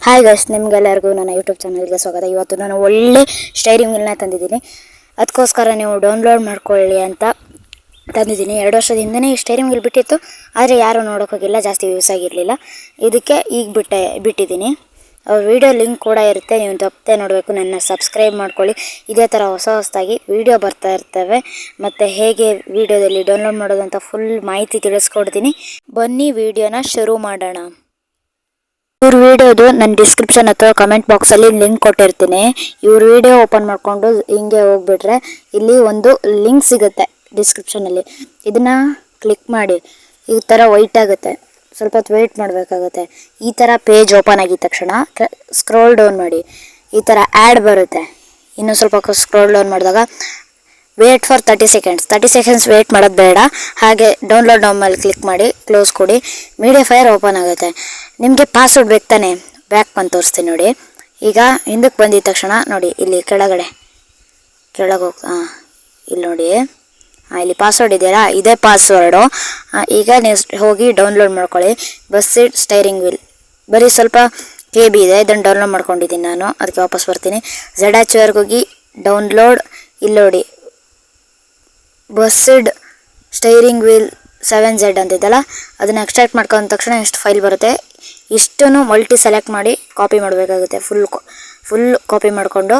Hi guys, ನಿಮ್ಗೆಲ್ಲರಿಗೂ ನನ್ನ YouTube ಚಾನಲ್ಗೆ ಸ್ವಾಗತ. ಇವತ್ತು ನಾನು ಒಳ್ಳೆ ಸ್ಟೈರಿಂಗ್ ವೀಲ್ನ ತಂದಿದ್ದೀನಿ. ಅದಕ್ಕೋಸ್ಕರ ನೀವು ಡೌನ್ಲೋಡ್ ಮಾಡ್ಕೊಳ್ಳಿ ಅಂತ ತಂದಿದ್ದೀನಿ. 2 ವರ್ಷದ ಹಿಂದೆ ಈ ಸ್ಟೈರಿಂಗ್ ವೀಲ್ ಬಿಟ್ಟಿತ್ತು, ಆದರೆ ಯಾರೂ ನೋಡೋಕ್ಕೋಗಿಲ್ಲ, ಜಾಸ್ತಿ ಯೂಸ್ ಆಗಿರಲಿಲ್ಲ. ಇದಕ್ಕೆ ಈಗ ಬಿಟ್ಟಿದ್ದೀನಿ. ವಿಡಿಯೋ ಲಿಂಕ್ ಕೂಡ ಇರುತ್ತೆ, ನೀವು ತಪ್ಪದೆ ನೋಡಬೇಕು. ನನ್ನ ಸಬ್ಸ್ಕ್ರೈಬ್ ಮಾಡ್ಕೊಳ್ಳಿ. ಇದೇ ಥರ ಹೊಸದಾಗಿ ವಿಡಿಯೋ ಬರ್ತಾ ಇರ್ತವೆ. ಮತ್ತು ಹೇಗೆ ವಿಡಿಯೋದಲ್ಲಿ ಡೌನ್ಲೋಡ್ ಮಾಡೋದು ಅಂತ ಫುಲ್ ಮಾಹಿತಿ ತಿಳಿಸ್ಕೊಡ್ತೀನಿ. ಬನ್ನಿ ವಿಡಿಯೋನ ಶುರು ಮಾಡೋಣ. ಇವ್ರ ವಿಡಿಯೋದು ನನ್ನ ಡಿಸ್ಕ್ರಿಪ್ಷನ್ ಅಥವಾ ಕಮೆಂಟ್ ಬಾಕ್ಸಲ್ಲಿ ಲಿಂಕ್ ಕೊಟ್ಟಿರ್ತೀನಿ. ಇವ್ರ ವಿಡಿಯೋ ಓಪನ್ ಮಾಡಿಕೊಂಡು ಹಿಂಗೆ ಹೋಗ್ಬಿಟ್ರೆ ಇಲ್ಲಿ ಒಂದು ಲಿಂಕ್ ಸಿಗುತ್ತೆ ಡಿಸ್ಕ್ರಿಪ್ಷನಲ್ಲಿ. ಇದನ್ನು ಕ್ಲಿಕ್ ಮಾಡಿ. ಈ ಥರ ವೈಟ್ ಆಗುತ್ತೆ, ಸ್ವಲ್ಪ ಹೊತ್ತು ವೆಯ್ಟ್ ಮಾಡಬೇಕಾಗುತ್ತೆ. ಈ ಥರ ಪೇಜ್ ಓಪನ್ ಆಗಿದ ತಕ್ಷಣ ಸ್ಕ್ರೋಲ್ ಡೌನ್ ಮಾಡಿ. ಈ ಥರ ಆ್ಯಡ್ ಬರುತ್ತೆ. ಇನ್ನೂ ಸ್ವಲ್ಪ ಸ್ಕ್ರೋಲ್ ಡೌನ್ ಮಾಡಿದಾಗ ವೇಟ್ ಫಾರ್ 30 ಸೆಕೆಂಡ್ಸ್ ವೇಟ್ ಮಾಡೋದು ಬೇಡ. ಹಾಗೆ ಡೌನ್ಲೋಡ್ ನೌ ಮೇಲೆ ಕ್ಲಿಕ್ ಮಾಡಿ, ಕ್ಲೋಸ್ ಕೊಡಿ. ಮೀಡಿಯಾ ಫೈರ್ ಓಪನ್ ಆಗುತ್ತೆ. ನಿಮಗೆ ಪಾಸ್ವರ್ಡ್ ಬೇಕು ತಾನೆ, ಬ್ಯಾಕ್ ಬಂದು ತೋರಿಸ್ತೀನಿ ನೋಡಿ. ಈಗ ಹಿಂದಕ್ಕೆ ಬಂದಿದ ತಕ್ಷಣ ನೋಡಿ, ಇಲ್ಲಿ ಕೆಳಗೆ ಇಲ್ಲಿ ನೋಡಿ, ಇಲ್ಲಿ ಪಾಸ್ವರ್ಡ್ ಇದೆಯಲ್ಲ, ಇದೇ ಪಾಸ್ವರ್ಡು. ಈಗ ನೀವು ಹೋಗಿ ಡೌನ್ಲೋಡ್ ಮಾಡ್ಕೊಳ್ಳಿ. ಬಸ್ಸಿಡ್ ಸ್ಟೈರಿಂಗ್ ವೀಲ್ ಬರೀ ಸ್ವಲ್ಪ KB ಇದೆ, ಇದನ್ನು ಡೌನ್ಲೋಡ್ ಮಾಡ್ಕೊಂಡಿದ್ದೀನಿ ನಾನು. ಅದಕ್ಕೆ ವಾಪಸ್ ಬರ್ತೀನಿ. ZHವರೆಗೆ ಹೋಗಿ ಡೌನ್ಲೋಡ್. ಇಲ್ಲಿ ನೋಡಿ, ಬಸ್ಸಿಡ್ ಸ್ಟೈರಿಂಗ್ ವೀಲ್ 7Z ಅಂತಿದ್ದಲ್ಲ, ಅದನ್ನು ಎಕ್ಸ್ಟ್ರಾಕ್ಟ್ ಮಾಡ್ಕೊಂಡ ತಕ್ಷಣ ಇಷ್ಟು ಫೈಲ್ ಬರುತ್ತೆ. ಇಷ್ಟನ್ನು ಮಲ್ಟಿ ಸೆಲೆಕ್ಟ್ ಮಾಡಿ ಕಾಪಿ ಮಾಡಬೇಕಾಗುತ್ತೆ. ಫುಲ್ ಕಾಪಿ ಮಾಡಿಕೊಂಡು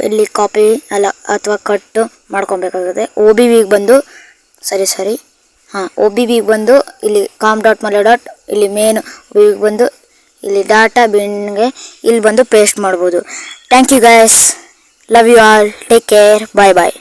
ಇಲ್ಲಿ ಕಾಪಿ ಅಲ್ಲ ಅಥವಾ ಕಟ್ಟು ಮಾಡ್ಕೊಬೇಕಾಗುತ್ತೆ. OBBಗೆ ಬಂದು OBBಗೆ ಬಂದು ಇಲ್ಲಿ com.malay. ಇಲ್ಲಿ ಮೇನ್ OBBಗೆ ಬಂದು ಇಲ್ಲಿ ಡಾಟಾ ಬಿನ್ಗೆ ಇಲ್ಲಿ ಬಂದು ಪೇಸ್ಟ್ ಮಾಡ್ಬೋದು. Thank you guys, love you all, take care, bye bye.